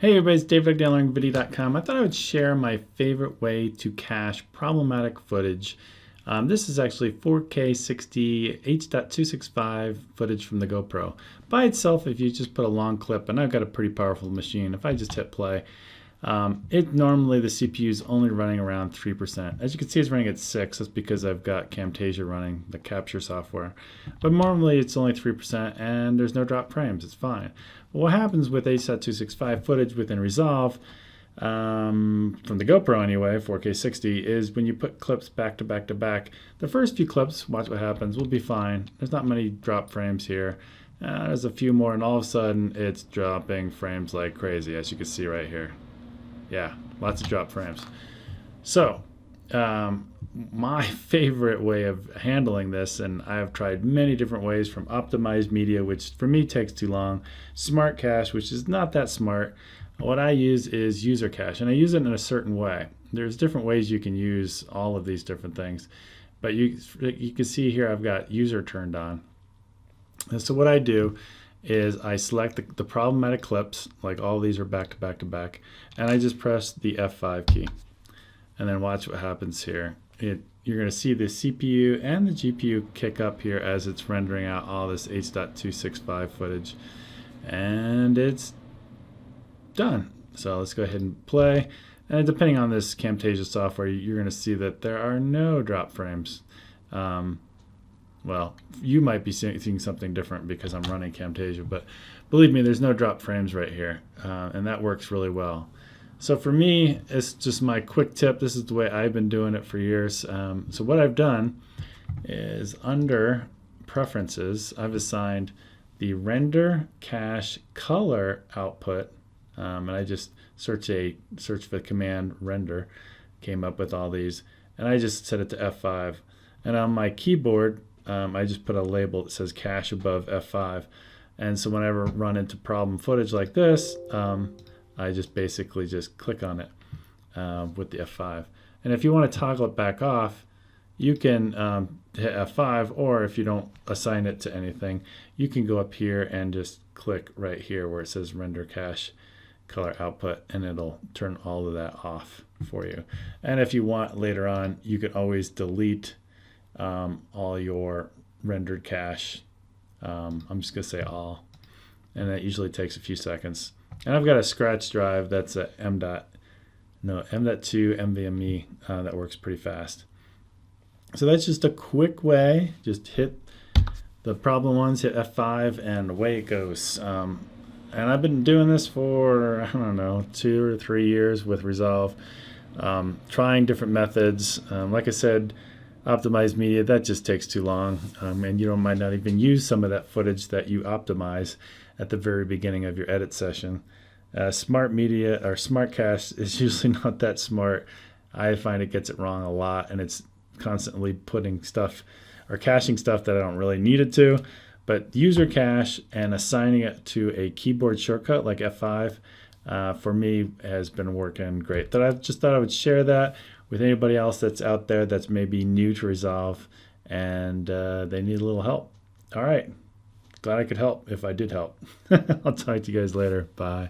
Hey everybody, it's Dave Dugdale, learningvideo.com. I thought I would share my favorite way to cache problematic footage. This is actually 4K 60 H.265 footage from the GoPro. By itself, if you just put a long clip, and I've got a pretty powerful machine, if I just hit play, normally the CPU is only running around 3%. As you can see, it's running at 6. That's because I've got Camtasia running, the capture software. But normally it's only 3% and there's no drop frames. It's fine. But what happens with H.265 footage within Resolve, from the GoPro anyway, 4K 60, is when you put clips back to back to back, the first few clips, watch what happens, will be fine. There's not many drop frames here. There's a few more, and all of a sudden it's dropping frames like crazy, as you can see right here. Yeah, lots of drop frames. So my favorite way of handling this, and I've tried many different ways, from optimized media, which for me takes too long, smart cache, which is not that smart. What I use is user cache, and I use it in a certain way. There's different ways you can use all of these different things, but you can see here I've got user turned on. And so what I do is I select the problematic clips, like all these are back to back to back, and I just press the F5 key. And then watch what happens here. You're going to see the CPU and the GPU kick up here as it's rendering out all this H.265 footage. And it's done. So let's go ahead and play. And depending on this Camtasia software, you're going to see that there are no drop frames. Well, you might be seeing something different because I'm running Camtasia, but believe me, there's no drop frames right here, and that works really well. So for me, it's just my quick tip. This is the way I've been doing it for years. So what I've done is under Preferences, I've assigned the Render Cache Color output, and I just search for the command render, came up with all these, and I just set it to F5. And on my keyboard, I just put a label that says cache above F5. And so whenever I run into problem footage like this, I just basically just click on it with the F5. And if you want to toggle it back off, you can hit F5, or if you don't assign it to anything, you can go up here and just click right here where it says Render Cache Color Output, and it'll turn all of that off for you. And if you want later on, you can always delete all your rendered cache. I'm just gonna say all, and that usually takes a few seconds. And I've got a scratch drive that's a M.2 NVMe that works pretty fast. So that's just a quick way. Just hit the problem ones, hit F5, and away it goes. And I've been doing this for, I don't know, 2 or 3 years with Resolve, trying different methods. Like I said, optimized media, that just takes too long, and you might not even use some of that footage that you optimize at the very beginning of your edit session. Smart media or smart cache is usually not that smart. I find it gets it wrong a lot, and it's constantly putting stuff or caching stuff that I don't really need it to. But user cache and assigning it to a keyboard shortcut like F5 for me has been working great. I just thought I would share that with anybody else that's out there that's maybe new to Resolve and they need a little help. All right. Glad I could help if I did help. I'll talk to you guys later. Bye.